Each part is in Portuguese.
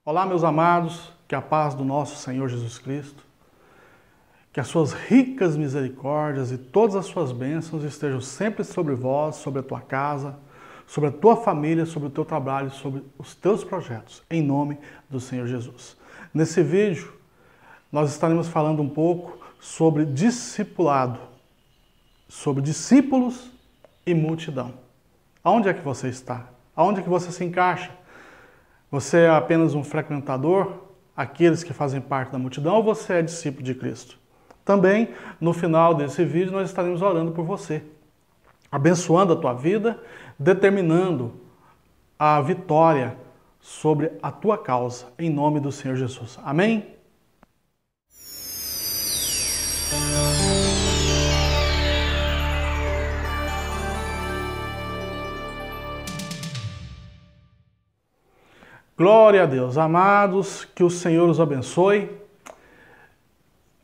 Olá, meus amados, que a paz do nosso Senhor Jesus Cristo, que as suas ricas misericórdias e todas as suas bênçãos estejam sempre sobre vós, sobre a tua casa, sobre a tua família, sobre o teu trabalho, sobre os teus projetos, em nome do Senhor Jesus. Nesse vídeo, nós estaremos falando um pouco sobre discipulado, sobre discípulos e multidão. Aonde é que você está? Aonde é que você se encaixa? Você é apenas um frequentador, aqueles que fazem parte da multidão, ou você é discípulo de Cristo? Também, no final desse vídeo, nós estaremos orando por você, abençoando a tua vida, determinando a vitória sobre a tua causa, em nome do Senhor Jesus. Amém? Glória a Deus. Amados, que o Senhor os abençoe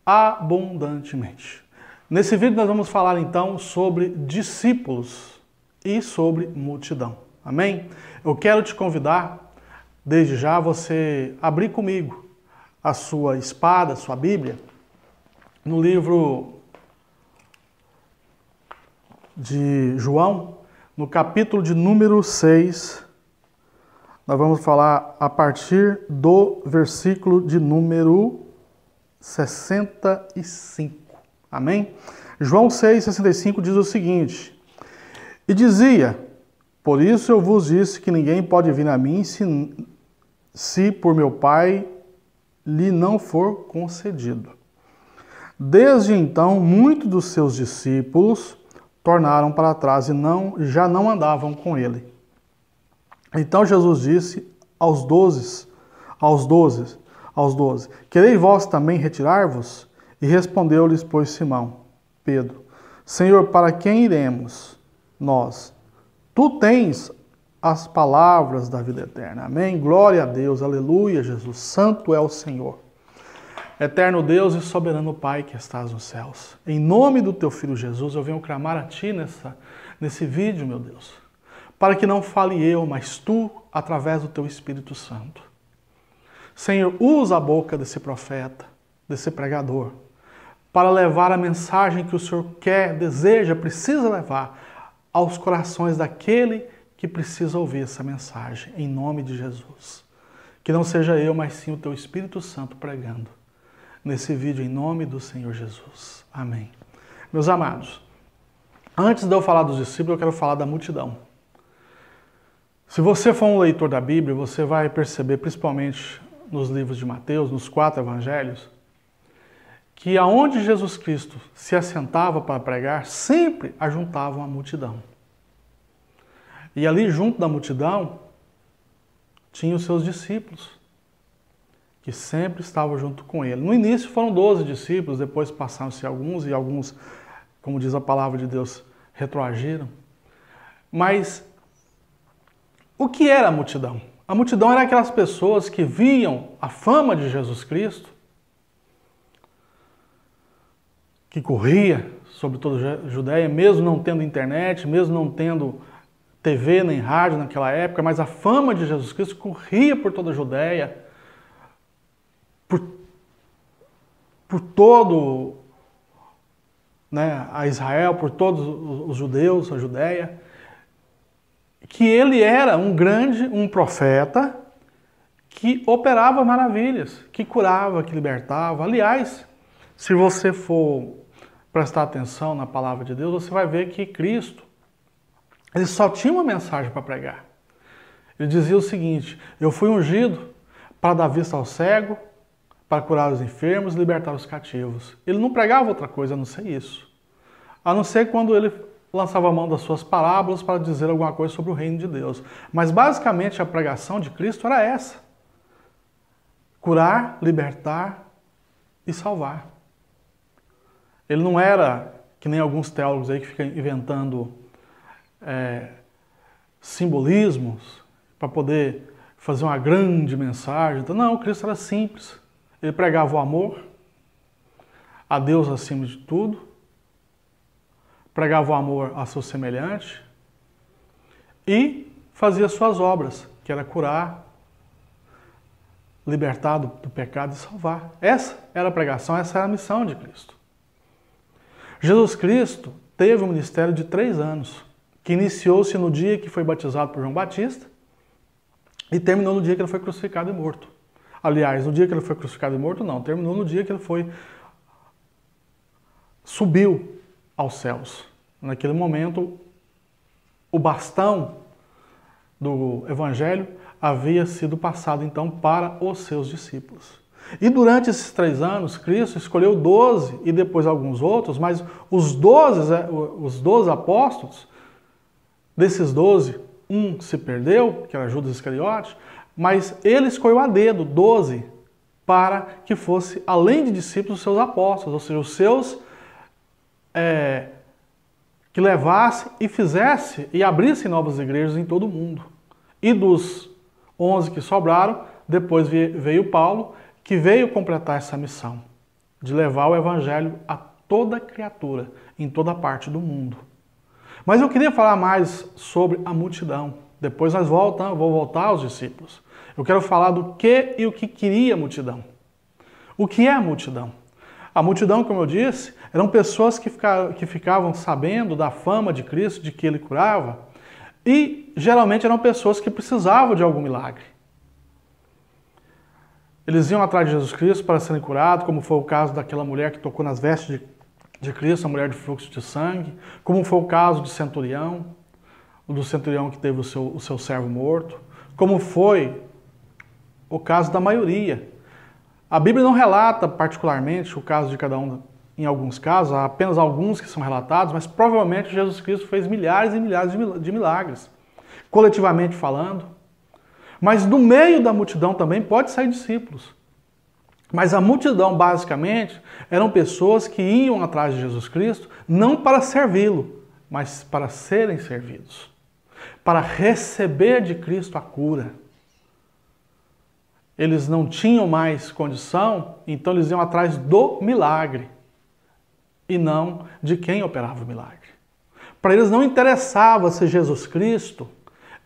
abundantemente. Nesse vídeo nós vamos falar então sobre discípulos e sobre multidão. Amém? Eu quero te convidar, desde já, você abrir comigo a sua espada, a sua Bíblia, no livro de João, no capítulo de número 6. Nós vamos falar a partir do versículo de número 65. Amém? João 6,65 diz o seguinte: E dizia, por isso eu vos disse que ninguém pode vir a mim se por meu Pai lhe não for concedido. Desde então, muitos dos seus discípulos tornaram para trás e já não andavam com ele. Então Jesus disse aos doze, quereis vós também retirar-vos? E respondeu-lhes, pois, Simão, Pedro, Senhor, para quem iremos nós? Tu tens as palavras da vida eterna. Amém? Glória a Deus, aleluia, Jesus, santo é o Senhor. Eterno Deus e soberano Pai que estás nos céus, em nome do teu Filho Jesus, eu venho clamar a Ti nesse vídeo, meu Deus, para que não fale eu, mas Tu, através do Teu Espírito Santo. Senhor, usa a boca desse profeta, desse pregador, para levar a mensagem que o Senhor quer, deseja, precisa levar aos corações daquele que precisa ouvir essa mensagem, em nome de Jesus. Que não seja eu, mas sim o Teu Espírito Santo pregando nesse vídeo, em nome do Senhor Jesus. Amém. Meus amados, antes de eu falar dos discípulos, eu quero falar da multidão. Se você for um leitor da Bíblia, você vai perceber, principalmente nos livros de Mateus, nos 4 evangelhos, que aonde Jesus Cristo se assentava para pregar, sempre ajuntavam a multidão. E ali junto da multidão, tinha os seus discípulos, que sempre estavam junto com ele. No início foram 12 discípulos, depois passaram-se alguns, e alguns, como diz a palavra de Deus, retroagiram. Mas o que era a multidão? A multidão era aquelas pessoas que viam a fama de Jesus Cristo, que corria sobre toda a Judéia, mesmo não tendo internet, mesmo não tendo TV nem rádio naquela época, mas a fama de Jesus Cristo corria por toda a Judéia, por todo, a Israel, por todos os judeus, a Judéia, que ele era um profeta que operava maravilhas, que curava, que libertava. Aliás, se você for prestar atenção na palavra de Deus, você vai ver que Cristo, ele só tinha uma mensagem para pregar. Ele dizia o seguinte: eu fui ungido para dar vista ao cego, para curar os enfermos e libertar os cativos. Ele não pregava outra coisa a não ser isso. A não ser quando ele lançava a mão das suas parábolas para dizer alguma coisa sobre o reino de Deus. Mas basicamente a pregação de Cristo era essa: curar, libertar e salvar. Ele não era que nem alguns teólogos aí que ficam inventando simbolismos para poder fazer uma grande mensagem. Então, não, Cristo era simples. Ele pregava o amor a Deus acima de tudo, pregava o amor a seu semelhante e fazia suas obras, que era curar, libertar do pecado e salvar. Essa era a pregação, essa era a missão de Cristo. Jesus Cristo teve um ministério de 3 anos, que iniciou-se no dia que foi batizado por João Batista e terminou no dia que ele foi crucificado e morto. Aliás, no dia que ele foi crucificado e morto, não. Terminou no dia que ele subiu aos céus. Naquele momento, o bastão do Evangelho havia sido passado, então, para os seus discípulos. E durante esses 3 anos, Cristo escolheu 12 e depois alguns outros, mas os 12 apóstolos, desses 12, um se perdeu, que era Judas Iscariote, mas ele escolheu a dedo 12 para que fosse, além de discípulos, os seus apóstolos, ou seja, os seus que levasse e fizesse e abrisse novas igrejas em todo o mundo. E dos 11 que sobraram, depois veio Paulo, que veio completar essa missão de levar o evangelho a toda criatura, em toda parte do mundo. Mas eu queria falar mais sobre a multidão. Depois vou voltar aos discípulos. Eu quero falar do que e o que queria a multidão. O que é a multidão? A multidão, como eu disse, eram pessoas que ficavam sabendo da fama de Cristo, de que ele curava, e geralmente eram pessoas que precisavam de algum milagre. Eles iam atrás de Jesus Cristo para serem curados, como foi o caso daquela mulher que tocou nas vestes de Cristo, a mulher de fluxo de sangue, como foi o caso do centurião que teve o seu servo morto, como foi o caso da maioria. A Bíblia não relata particularmente o caso de cada um, em alguns casos, há apenas alguns que são relatados, mas provavelmente Jesus Cristo fez milhares e milhares de milagres, coletivamente falando. Mas do meio da multidão também pode sair discípulos. Mas a multidão, basicamente, eram pessoas que iam atrás de Jesus Cristo não para servi-lo, mas para serem servidos, para receber de Cristo a cura. Eles não tinham mais condição, então eles iam atrás do milagre e não de quem operava o milagre. Para eles não interessava se Jesus Cristo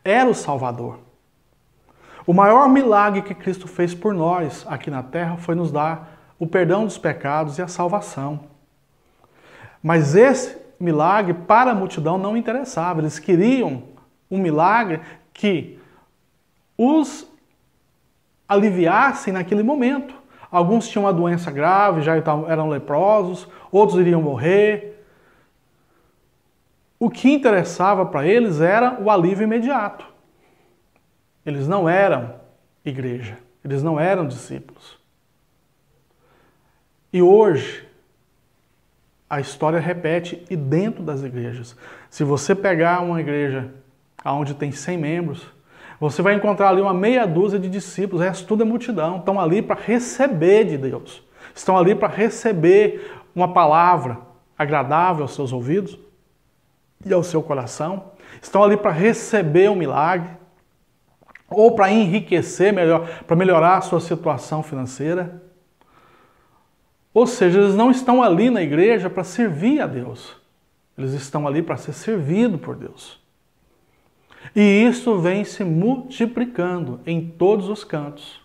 era o Salvador. O maior milagre que Cristo fez por nós aqui na terra foi nos dar o perdão dos pecados e a salvação. Mas esse milagre para a multidão não interessava. Eles queriam um milagre que os aliviassem naquele momento. Alguns tinham uma doença grave, já eram leprosos, outros iriam morrer. O que interessava para eles era o alívio imediato. Eles não eram igreja, eles não eram discípulos. E hoje, a história repete e dentro das igrejas. Se você pegar uma igreja onde tem 100 membros, você vai encontrar ali uma meia dúzia de discípulos, o resto tudo é multidão. Estão ali para receber de Deus. Estão ali para receber uma palavra agradável aos seus ouvidos e ao seu coração. Estão ali para receber um milagre ou para enriquecer, para melhorar a sua situação financeira. Ou seja, eles não estão ali na igreja para servir a Deus. Eles estão ali para ser servidos por Deus. E isso vem se multiplicando em todos os cantos.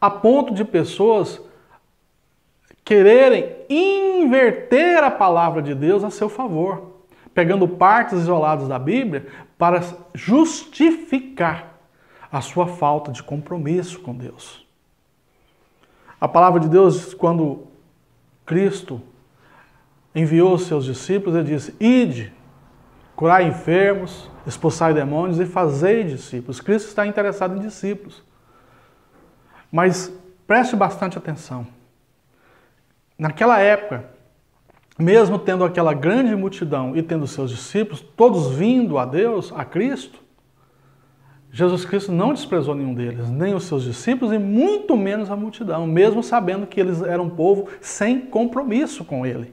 A ponto de pessoas quererem inverter a palavra de Deus a seu favor, pegando partes isoladas da Bíblia para justificar a sua falta de compromisso com Deus. A palavra de Deus, quando Cristo enviou os seus discípulos, ele disse: ide, curai enfermos, expulsai demônios e fazei discípulos. Cristo está interessado em discípulos. Mas preste bastante atenção. Naquela época, mesmo tendo aquela grande multidão e tendo seus discípulos, todos vindo a Deus, a Cristo, Jesus Cristo não desprezou nenhum deles, nem os seus discípulos e muito menos a multidão, mesmo sabendo que eles eram um povo sem compromisso com Ele.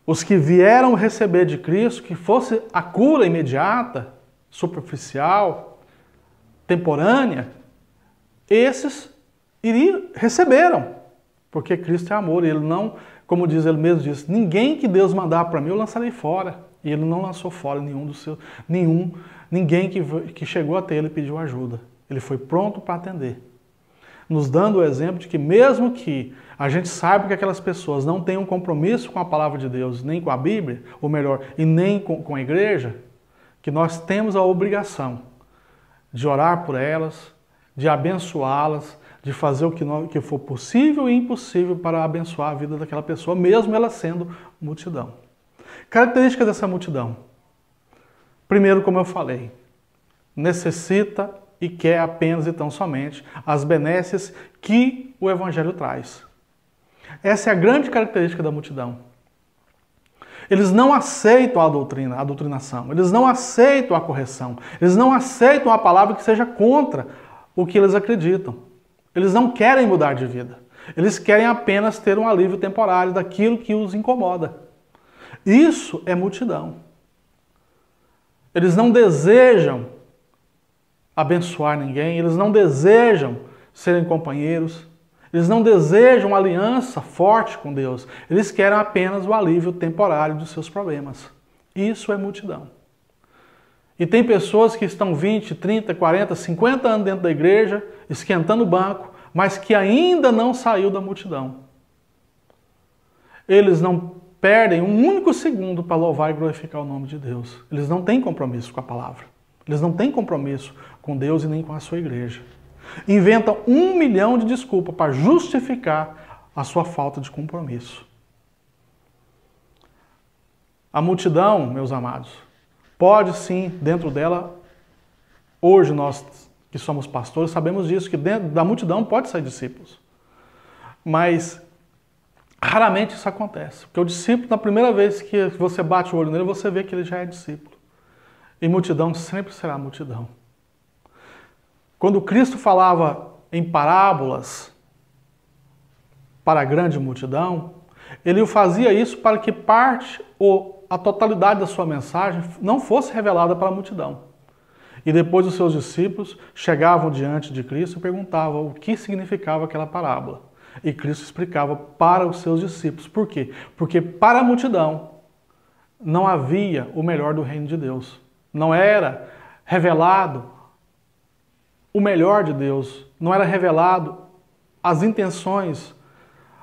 Os que vieram receber de Cristo, que fosse a cura imediata, superficial, temporânea, esses receberam, porque Cristo é amor. E Ele não, como diz Ele mesmo, disse: ninguém que Deus mandar para mim eu lançarei fora. E Ele não lançou fora ninguém que chegou até Ele e pediu ajuda. Ele foi pronto para atender, nos dando o exemplo de que mesmo que a gente saiba que aquelas pessoas não têm um compromisso com a palavra de Deus, nem com a Bíblia, ou melhor, e nem com a igreja, que nós temos a obrigação de orar por elas, de abençoá-las, de fazer o que for possível e impossível para abençoar a vida daquela pessoa, mesmo ela sendo multidão. Características dessa multidão. Primeiro, como eu falei, necessita e quer apenas e tão somente as benesses que o Evangelho traz. Essa é a grande característica da multidão. Eles não aceitam a doutrina, a doutrinação. Eles não aceitam a correção. Eles não aceitam a palavra que seja contra o que eles acreditam. Eles não querem mudar de vida. Eles querem apenas ter um alívio temporário daquilo que os incomoda. Isso é multidão. Eles não desejam abençoar ninguém, eles não desejam serem companheiros, eles não desejam uma aliança forte com Deus, eles querem apenas o alívio temporário dos seus problemas. Isso é multidão. E tem pessoas que estão 20, 30, 40, 50 anos dentro da igreja, esquentando o banco, mas que ainda não saiu da multidão. Eles não perdem um único segundo para louvar e glorificar o nome de Deus. Eles não têm compromisso com a palavra. Eles não têm compromisso com Deus e nem com a sua igreja. Inventam 1 milhão de desculpas para justificar a sua falta de compromisso. A multidão, meus amados, pode sim, dentro dela, hoje nós que somos pastores sabemos disso, que dentro da multidão pode sair discípulos. Mas raramente isso acontece. Porque o discípulo, na primeira vez que você bate o olho nele, você vê que ele já é discípulo. E multidão sempre será multidão. Quando Cristo falava em parábolas para a grande multidão, ele fazia isso para que parte ou a totalidade da sua mensagem não fosse revelada para a multidão. E depois os seus discípulos chegavam diante de Cristo e perguntavam o que significava aquela parábola. E Cristo explicava para os seus discípulos. Por quê? Porque para a multidão não havia o melhor do reino de Deus. Não era revelado o melhor de Deus. Não era revelado as intenções,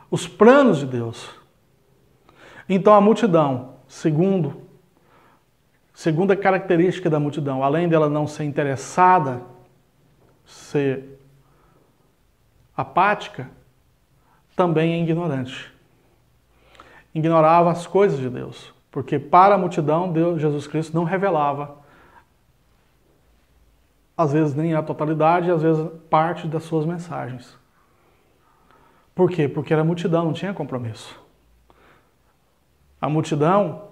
os planos de Deus. Então a multidão, segunda característica da multidão, além dela não ser interessada, ser apática, também é ignorante. Ignorava as coisas de Deus, porque para a multidão, Jesus Cristo não revelava, às vezes nem a totalidade, às vezes parte das suas mensagens. Por quê? Porque era multidão, não tinha compromisso. A multidão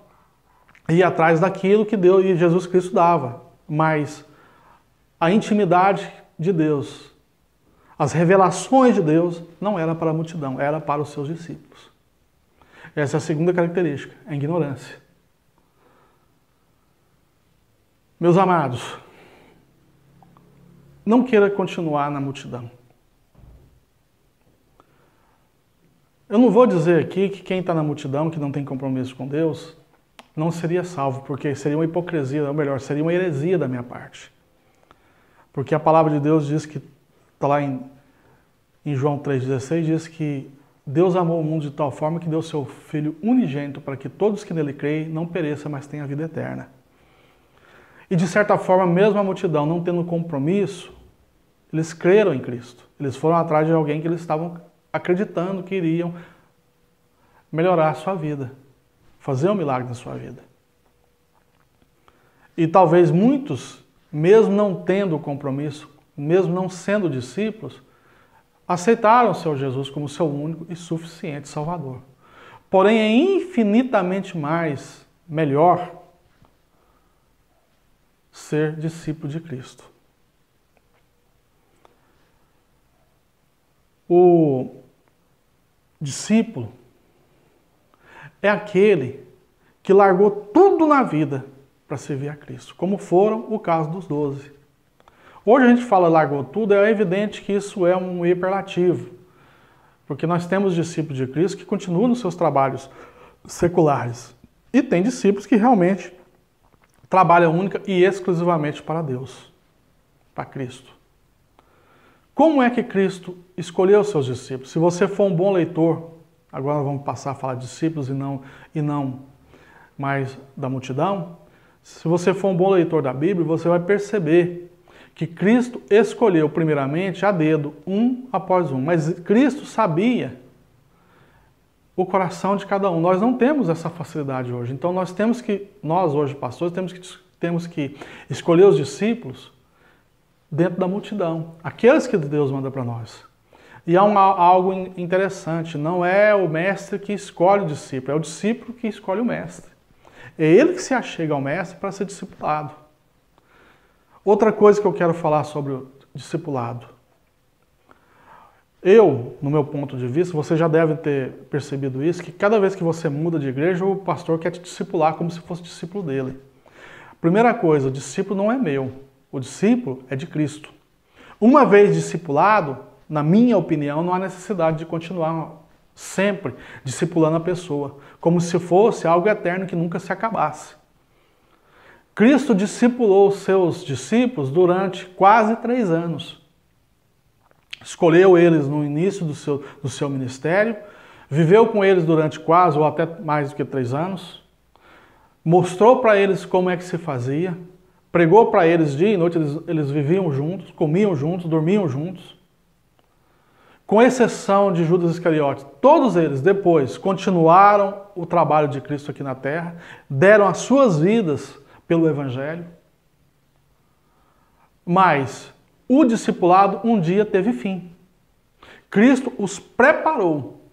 ia atrás daquilo que Deus e Jesus Cristo dava, mas a intimidade de Deus, as revelações de Deus não era para a multidão, era para os seus discípulos. Essa é a segunda característica, a ignorância. Meus amados, não queira continuar na multidão. Eu não vou dizer aqui que quem está na multidão, que não tem compromisso com Deus, não seria salvo, porque seria uma hipocrisia, ou melhor, seria uma heresia da minha parte. Porque a palavra de Deus diz que, está lá em João 3,16, diz que Deus amou o mundo de tal forma que deu seu Filho unigênito para que todos que nele creem não pereçam, mas tenham a vida eterna. E de certa forma, mesmo a multidão não tendo compromisso, eles creram em Cristo. Eles foram atrás de alguém que eles estavam acreditando que iriam melhorar a sua vida, fazer um milagre na sua vida. E talvez muitos, mesmo não tendo compromisso, mesmo não sendo discípulos, aceitaram o Senhor Jesus como seu único e suficiente Salvador. Porém, é infinitamente mais melhor ser discípulo de Cristo. O discípulo é aquele que largou tudo na vida para servir a Cristo, como foram o caso dos 12. Hoje a gente fala largou tudo, é evidente que isso é um hiperlativo, porque nós temos discípulos de Cristo que continuam nos seus trabalhos seculares e tem discípulos que realmente trabalham única e exclusivamente para Deus, para Cristo. Como é que Cristo escolheu os seus discípulos? Se você for um bom leitor, agora vamos passar a falar de discípulos e não mais da multidão. Se você for um bom leitor da Bíblia, você vai perceber que Cristo escolheu primeiramente a dedo, um após um. Mas Cristo sabia o coração de cada um. Nós não temos essa facilidade hoje. Então nós hoje pastores, temos que escolher os discípulos dentro da multidão. Aqueles que Deus manda para nós. E há algo interessante. Não é o mestre que escolhe o discípulo, é o discípulo que escolhe o mestre. É ele que se achega ao mestre para ser discipulado. Outra coisa que eu quero falar sobre o discipulado. No meu ponto de vista, você já deve ter percebido isso, que cada vez que você muda de igreja, o pastor quer te discipular como se fosse discípulo dele. Primeira coisa, o discípulo não é meu. O discípulo é de Cristo. Uma vez discipulado, na minha opinião, não há necessidade de continuar sempre discipulando a pessoa, como se fosse algo eterno que nunca se acabasse. Cristo discipulou os seus discípulos durante quase 3 anos. Escolheu eles no início do seu ministério, viveu com eles durante quase ou até mais do que 3 anos, mostrou para eles como é que se fazia, pregou para eles dia e noite, eles viviam juntos, comiam juntos, dormiam juntos. Com exceção de Judas Iscariotes, todos eles depois continuaram o trabalho de Cristo aqui na terra, deram as suas vidas pelo Evangelho, mas o discipulado um dia teve fim. Cristo os preparou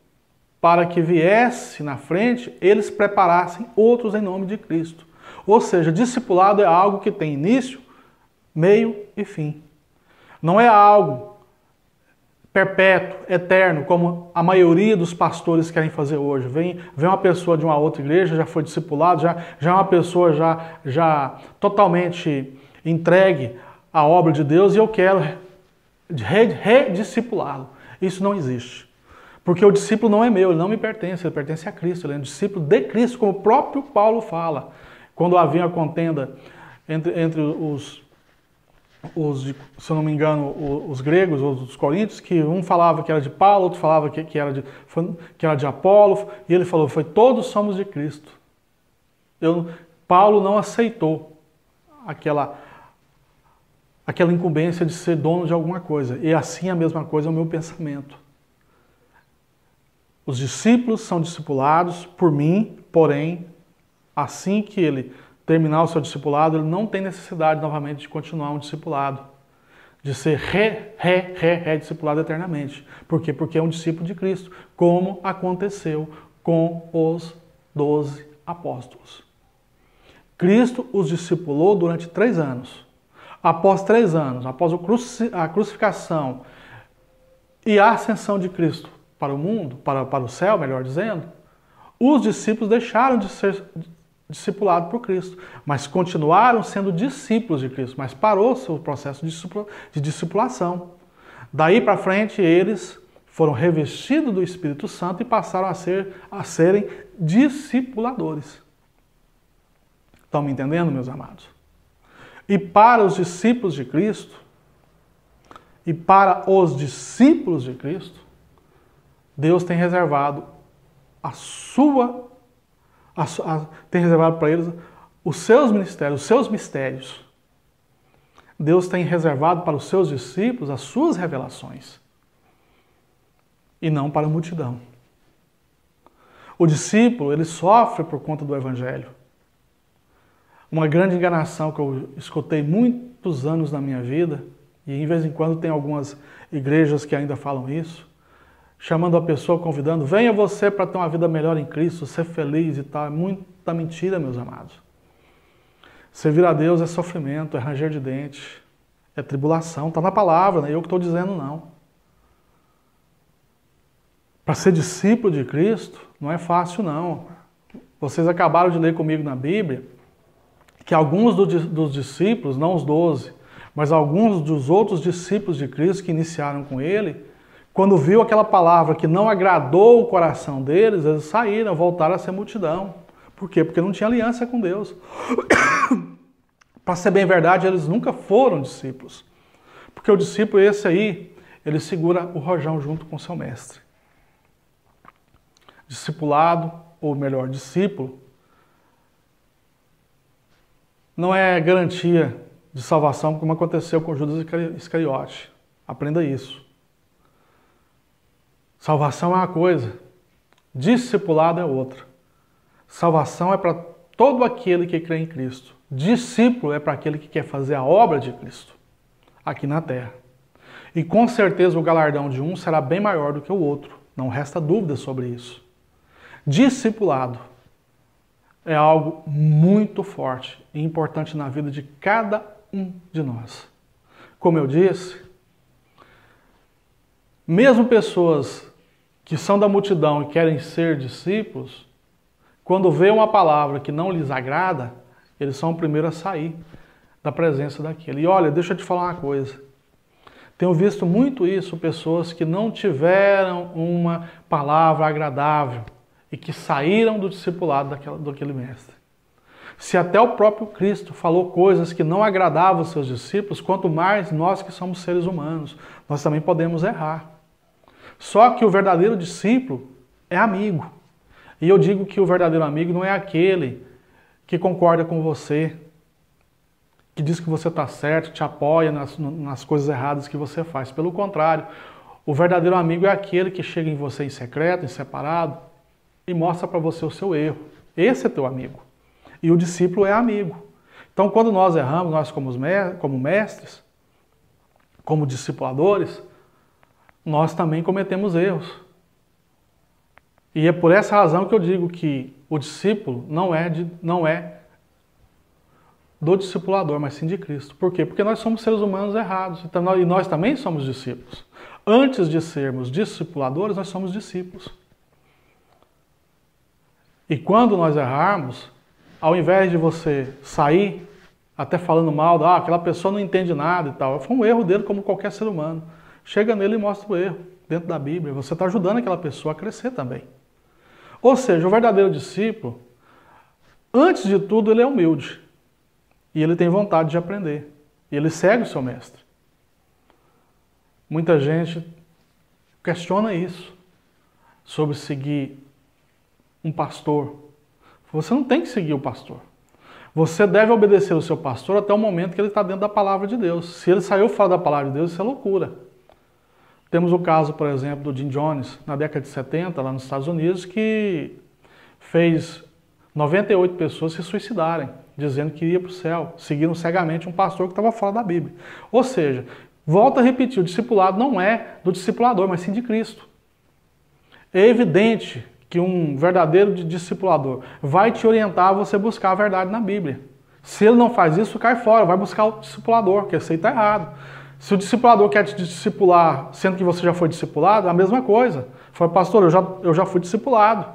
para que viesse na frente, eles preparassem outros em nome de Cristo. Ou seja, discipulado é algo que tem início, meio e fim. Não é algo perpétuo, eterno, como a maioria dos pastores querem fazer hoje. Vem uma pessoa de uma outra igreja, já foi discipulado, já é uma pessoa já totalmente entregue à obra de Deus e eu quero rediscipulá-lo. Isso não existe. Porque o discípulo não é meu, ele não me pertence, ele pertence a Cristo, ele é um discípulo de Cristo, como o próprio Paulo fala. Quando havia a contenda entre se eu não me engano, os gregos ou os coríntios, que um falava que era de Paulo, outro falava que era de Apolo, e ele falou, todos somos de Cristo. Paulo não aceitou aquela incumbência de ser dono de alguma coisa, e assim a mesma coisa é o meu pensamento. Os discípulos são discipulados por mim, porém, assim que ele terminar o seu discipulado, ele não tem necessidade novamente de continuar um discipulado, de ser discipulado eternamente. Por quê? Porque é um discípulo de Cristo, como aconteceu com os 12 apóstolos. Cristo os discipulou durante 3 anos. Após 3 anos, após a crucificação e a ascensão de Cristo para o mundo, para o céu, melhor dizendo, os discípulos deixaram de ser discipulados por Cristo, mas continuaram sendo discípulos de Cristo, mas parou o seu processo de discipulação. Daí para frente, eles foram revestidos do Espírito Santo e passaram a serem discipuladores. Estão me entendendo, meus amados? E para os discípulos de Cristo, Deus tem reservado tem reservado para eles os seus ministérios, os seus mistérios. Deus tem reservado para os seus discípulos as suas revelações. E não para a multidão. O discípulo, ele sofre por conta do Evangelho. Uma grande enganação que eu escutei muitos anos na minha vida, e de vez em quando tem algumas igrejas que ainda falam isso, chamando a pessoa, convidando, venha você para ter uma vida melhor em Cristo, ser feliz e tal. É muita mentira, meus amados. Servir a Deus é sofrimento, é ranger de dente, é tribulação. Está na palavra, não é eu que estou dizendo, não. Para ser discípulo de Cristo, não é fácil, não. Vocês acabaram de ler comigo na Bíblia que alguns dos discípulos, não os 12, mas alguns dos outros discípulos de Cristo que iniciaram com ele, quando viu aquela palavra que não agradou o coração deles, eles saíram, voltaram a ser multidão. Por quê? Porque não tinha aliança com Deus. Para ser bem verdade, eles nunca foram discípulos. Porque o discípulo esse aí, ele segura o rojão junto com seu mestre. Discipulado, ou melhor, discípulo, não é garantia de salvação como aconteceu com Judas Iscariote. Aprenda isso. Salvação é uma coisa, discipulado é outra. Salvação é para todo aquele que crê em Cristo. Discípulo é para aquele que quer fazer a obra de Cristo aqui na terra. E com certeza o galardão de um será bem maior do que o outro. Não resta dúvida sobre isso. Discipulado é algo muito forte e importante na vida de cada um de nós. Como eu disse, mesmo pessoas que são da multidão e querem ser discípulos, quando vê uma palavra que não lhes agrada, eles são o primeiro a sair da presença daquele. E olha, deixa eu te falar uma coisa. Tenho visto muito isso, pessoas que não tiveram uma palavra agradável e que saíram do discipulado daquele mestre. Se até o próprio Cristo falou coisas que não agradavam os seus discípulos, quanto mais nós que somos seres humanos, nós também podemos errar. Só que o verdadeiro discípulo é amigo. E eu digo que o verdadeiro amigo não é aquele que concorda com você, que diz que você está certo, te apoia nas coisas erradas que você faz. Pelo contrário, o verdadeiro amigo é aquele que chega em você em secreto, em separado, e mostra para você o seu erro. Esse é teu amigo. E o discípulo é amigo. Então, quando nós erramos, nós como mestres, como discipuladores, nós também cometemos erros. E é por essa razão que eu digo que o discípulo não é do discipulador, mas sim de Cristo. Por quê? Porque nós somos seres humanos errados. Então, e nós também somos discípulos. Antes de sermos discipuladores, nós somos discípulos. E quando nós errarmos, ao invés de você sair até falando mal, aquela pessoa não entende nada e tal, foi um erro dele como qualquer ser humano. Chega nele e mostra o erro dentro da Bíblia. Você está ajudando aquela pessoa a crescer também. Ou seja, o verdadeiro discípulo, antes de tudo, ele é humilde. E ele tem vontade de aprender. E ele segue o seu mestre. Muita gente questiona isso, sobre seguir um pastor. Você não tem que seguir o pastor. Você deve obedecer o seu pastor até o momento que ele está dentro da palavra de Deus. Se ele saiu fora da palavra de Deus, isso é loucura. Temos o caso, por exemplo, do Jim Jones, na década de 70, lá nos Estados Unidos, que fez 98 pessoas se suicidarem, dizendo que iria para o céu, seguindo cegamente um pastor que estava fora da Bíblia. Ou seja, volto a repetir, o discipulado não é do discipulador, mas sim de Cristo. É evidente que um verdadeiro discipulador vai te orientar a você buscar a verdade na Bíblia. Se ele não faz isso, cai fora, vai buscar o discipulador, que isso aí está errado. Se o discipulador quer te discipular, sendo que você já foi discipulado, é a mesma coisa. Fala, pastor, eu já fui discipulado.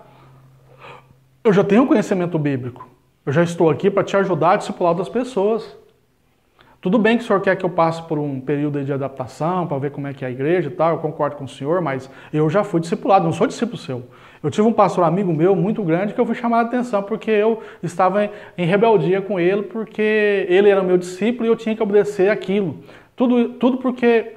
Eu já tenho conhecimento bíblico. Eu já estou aqui para te ajudar a discipular outras pessoas. Tudo bem que o senhor quer que eu passe por um período de adaptação, para ver como é que é a igreja e tal, eu concordo com o senhor, mas eu já fui discipulado, não sou discípulo seu. Eu tive um pastor amigo meu muito grande que eu fui chamar a atenção porque eu estava em rebeldia com ele, porque ele era o meu discípulo e eu tinha que obedecer aquilo. Tudo porque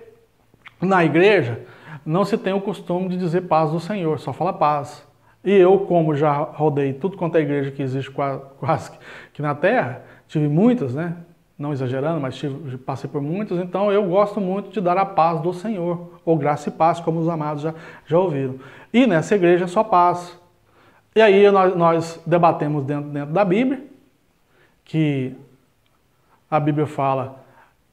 na igreja não se tem o costume de dizer paz do Senhor, só fala paz. E eu, como já rodei tudo quanto é igreja que existe quase que na terra, tive muitas, né? Não exagerando, mas passei por muitas, então eu gosto muito de dar a paz do Senhor, ou graça e paz, como os amados já ouviram. E nessa igreja é só paz. E aí nós debatemos dentro da Bíblia, que a Bíblia fala,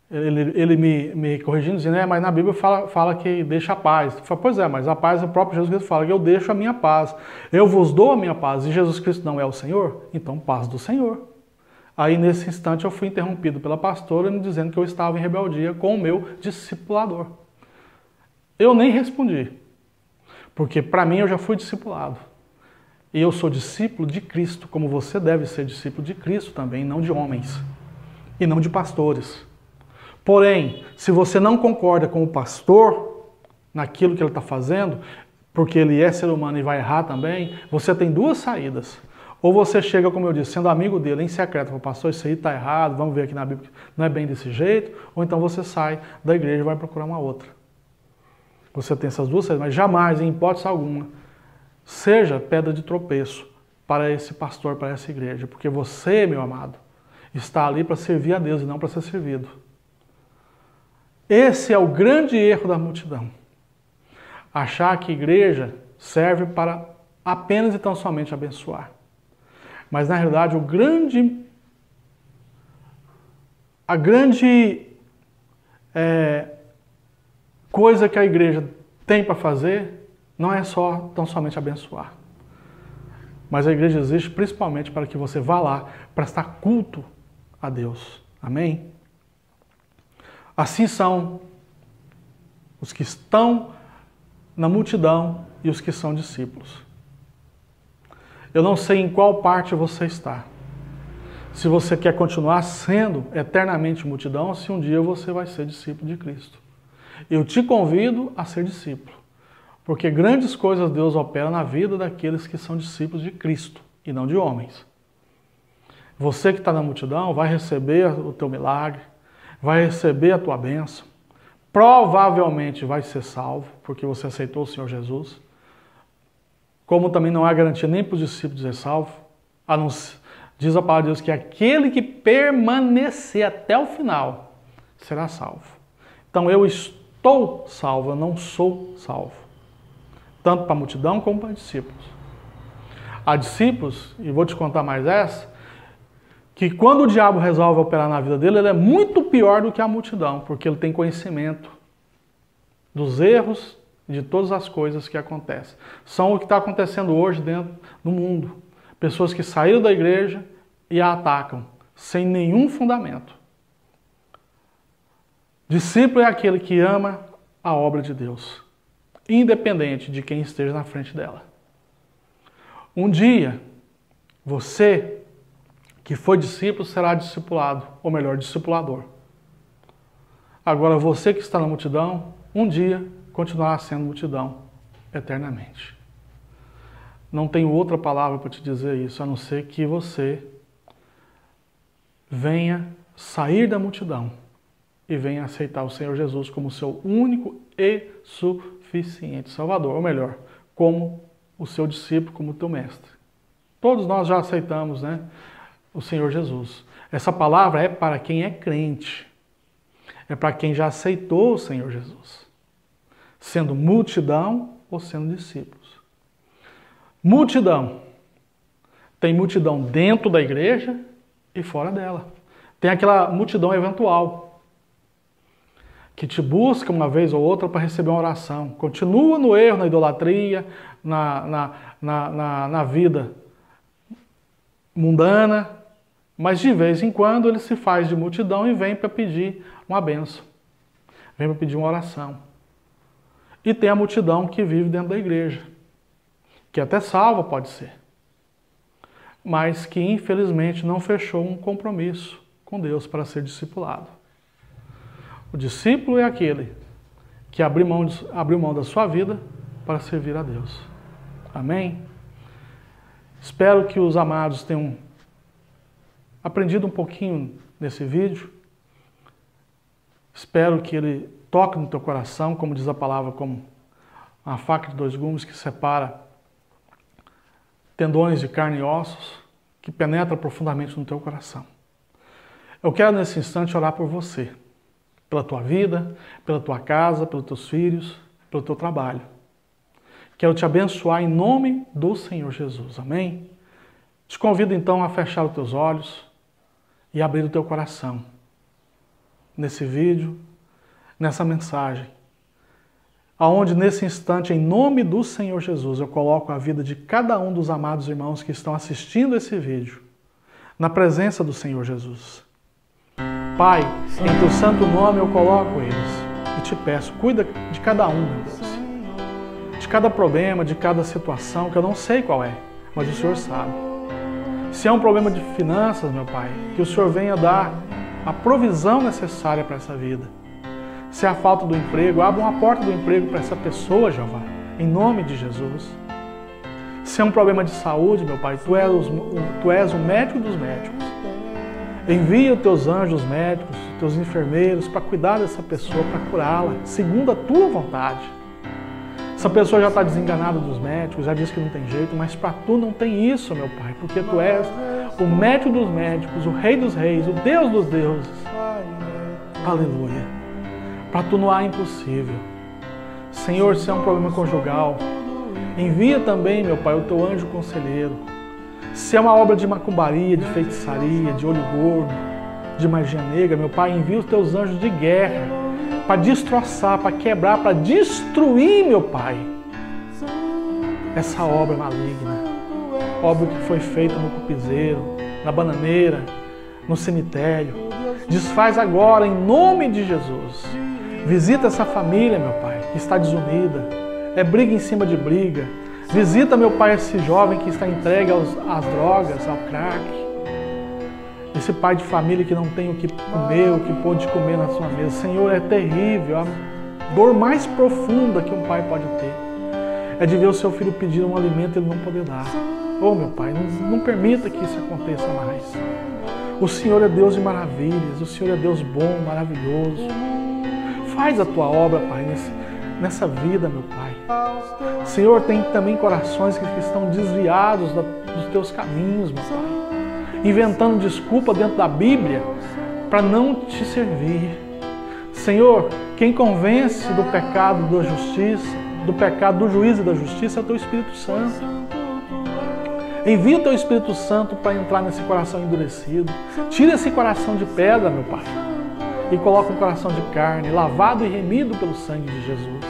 ele me corrigindo, dizendo, mas na Bíblia fala que deixa a paz. Eu falo, pois é, mas a paz, o próprio Jesus Cristo fala que eu deixo a minha paz. Eu vos dou a minha paz. E Jesus Cristo não é o Senhor? Então, paz do Senhor. Aí, nesse instante, eu fui interrompido pela pastora, me dizendo que eu estava em rebeldia com o meu discipulador. Eu nem respondi, porque para mim eu já fui discipulado. E eu sou discípulo de Cristo, como você deve ser discípulo de Cristo também, não de homens e não de pastores. Porém, se você não concorda com o pastor naquilo que ele está fazendo, porque ele é ser humano e vai errar também, você tem duas saídas. Ou você chega, como eu disse, sendo amigo dele, em secreto, fala, pastor, isso aí está errado, vamos ver aqui na Bíblia, não é bem desse jeito, ou então você sai da igreja e vai procurar uma outra. você tem essas duas saídas, mas jamais, em hipótese alguma, seja pedra de tropeço para esse pastor, para essa igreja, porque você, meu amado, está ali para servir a Deus e não para ser servido. Esse é o grande erro da multidão. Achar que a igreja serve para apenas e tão somente abençoar. Mas, na realidade, a grande coisa que a igreja tem para fazer não é só tão somente abençoar. Mas a igreja existe principalmente para que você vá lá prestar culto a Deus. Amém? Assim são os que estão na multidão e os que são discípulos. Eu não sei em qual parte você está. Se você quer continuar sendo eternamente multidão, ou se um dia você vai ser discípulo de Cristo. Eu te convido a ser discípulo, porque grandes coisas Deus opera na vida daqueles que são discípulos de Cristo e não de homens. Você que está na multidão vai receber o teu milagre, vai receber a tua bênção, provavelmente vai ser salvo, porque você aceitou o Senhor Jesus. Como também não há garantia nem para os discípulos ser salvo, diz a palavra de Deus que aquele que permanecer até o final será salvo. Então eu estou salvo, eu não sou salvo. Tanto para a multidão como para discípulos. Há discípulos, e vou te contar mais essa, que quando o diabo resolve operar na vida dele, ele é muito pior do que a multidão, porque ele tem conhecimento dos erros e de todas as coisas que acontecem. São o que está acontecendo hoje dentro do mundo. Pessoas que saíram da igreja e a atacam, sem nenhum fundamento. Discípulo é aquele que ama a obra de Deus, independente de quem esteja na frente dela. Um dia, você que foi discípulo será discipulado, ou melhor, discipulador. Agora, você que está na multidão, um dia continuará sendo multidão eternamente. Não tenho outra palavra para te dizer isso, a não ser que você venha sair da multidão e venha aceitar o Senhor Jesus como seu único e suficiente Salvador, ou melhor, como o seu discípulo, como o teu mestre. Todos nós já aceitamos, né, o Senhor Jesus. Essa palavra é para quem é crente, é para quem já aceitou o Senhor Jesus, sendo multidão ou sendo discípulos. Multidão. Tem multidão dentro da igreja e fora dela. Tem aquela multidão eventual, que te busca uma vez ou outra para receber uma oração. Continua no erro, na idolatria, na vida mundana, mas de vez em quando ele se faz de multidão e vem para pedir uma bênção, vem para pedir uma oração. E tem a multidão que vive dentro da igreja, que até salva pode ser, mas que infelizmente não fechou um compromisso com Deus para ser discipulado. O discípulo é aquele que abriu mão da sua vida para servir a Deus. Amém? Espero que os amados tenham aprendido um pouquinho nesse vídeo. Espero que ele toque no teu coração, como diz a palavra, como uma faca de dois gumes que separa tendões de carne e ossos, que penetra profundamente no teu coração. Eu quero nesse instante orar por você, pela tua vida, pela tua casa, pelos teus filhos, pelo teu trabalho. Quero te abençoar em nome do Senhor Jesus. Amém? Te convido então a fechar os teus olhos e abrir o teu coração nesse vídeo, nessa mensagem, aonde nesse instante, em nome do Senhor Jesus, eu coloco a vida de cada um dos amados irmãos que estão assistindo esse vídeo na presença do Senhor Jesus. Pai, em teu santo nome eu coloco eles e te peço, cuida de cada um, meu Deus, de cada problema, de cada situação, que eu não sei qual é, mas o Senhor sabe. Se é um problema de finanças, meu Pai, que o Senhor venha dar a provisão necessária para essa vida. Se é a falta do emprego, abra uma porta do emprego para essa pessoa, Jeová, em nome de Jesus. Se é um problema de saúde, meu Pai, Tu és o médico dos médicos. Envia os Teus anjos médicos, os Teus enfermeiros, para cuidar dessa pessoa, para curá-la, segundo a Tua vontade. Essa pessoa já está desenganada dos médicos, já disse que não tem jeito, mas para tu não tem isso, meu Pai, porque tu és o médico dos médicos, o Rei dos reis, o Deus dos deuses. Aleluia. Para tu não há impossível. Senhor, se é um problema conjugal, envia também, meu Pai, o teu anjo conselheiro. Se é uma obra de macumbaria, de feitiçaria, de olho gordo, de magia negra, meu Pai, envia os teus anjos de guerra para destroçar, para quebrar, para destruir, meu Pai, essa obra maligna. Obra que foi feita no cupizeiro, na bananeira, no cemitério. Desfaz agora, em nome de Jesus. Visita essa família, meu Pai, que está desunida. É briga em cima de briga. Visita, meu Pai, esse jovem que está entregue às drogas, ao crack. Esse pai de família que não tem o que comer, o que pôde comer na sua mesa. Senhor, é terrível. A dor mais profunda que um pai pode ter é de ver o seu filho pedir um alimento e ele não poder dar. Oh, meu Pai, não permita que isso aconteça mais. O Senhor é Deus de maravilhas. O Senhor é Deus bom, maravilhoso. Faz a tua obra, Pai, nessa vida, meu Pai. Senhor, tem também corações que estão desviados dos teus caminhos, meu Pai. Inventando desculpa dentro da Bíblia para não te servir. Senhor, quem convence do pecado, da justiça, do pecado, do juízo e da justiça é o teu Espírito Santo. Envia o teu Espírito Santo para entrar nesse coração endurecido. Tira esse coração de pedra, meu Pai, e coloca um coração de carne, lavado e remido pelo sangue de Jesus.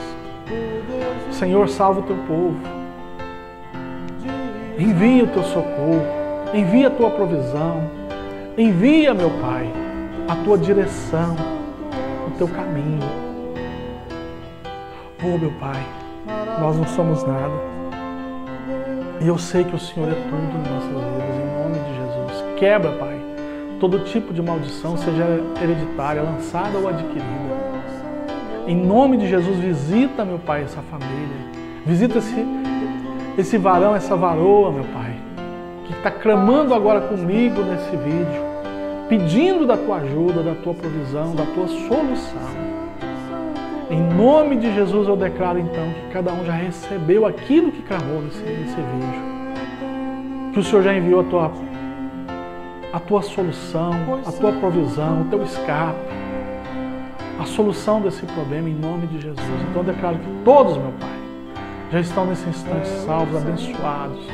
Senhor, salva o teu povo. Envia o teu socorro. Envia a tua provisão. Envia, meu Pai, a tua direção, o teu caminho. Oh, meu Pai, nós não somos nada. E eu sei que o Senhor é tudo em nossas vidas, em nome de Jesus. Quebra, Pai, todo tipo de maldição, seja hereditária, lançada ou adquirida. Em nome de Jesus, visita, meu Pai, essa família. Visita esse varão, essa varoa, meu Pai, que está clamando agora comigo nesse vídeo, pedindo da tua ajuda, da tua provisão, da tua solução. Em nome de Jesus eu declaro então que cada um já recebeu aquilo que clamou nesse vídeo. Que o Senhor já enviou a tua solução, a tua provisão, o teu escape, a solução desse problema em nome de Jesus. Então eu declaro que todos, meu Pai, já estão nesse instante salvos, abençoados,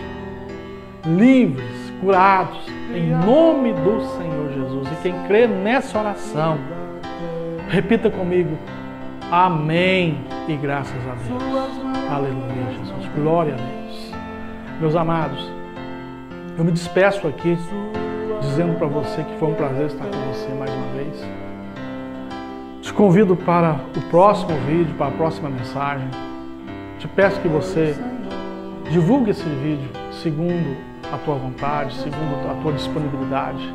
livres, curados, em nome do Senhor Jesus. E quem crê nessa oração, repita comigo: amém e graças a Deus. Aleluia, Jesus. Glória a Deus. Meus amados, eu me despeço aqui dizendo para você que foi um prazer estar com você mais uma vez. Te convido para o próximo vídeo, para a próxima mensagem. Te peço que você divulgue esse vídeo segundo a tua vontade, segundo a tua disponibilidade.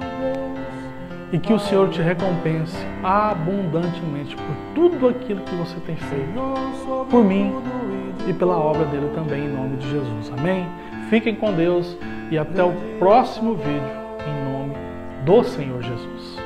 E que o Senhor te recompense abundantemente por tudo aquilo que você tem feito, por mim e pela obra dele também, em nome de Jesus. Amém? Fiquem com Deus e até o próximo vídeo, em nome do Senhor Jesus.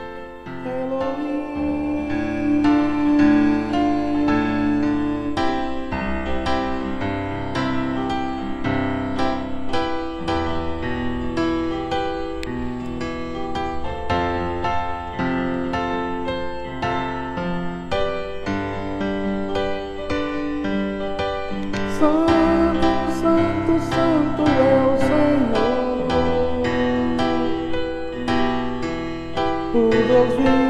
Santo, Santo, Santo é o Senhor, o Deus vivo.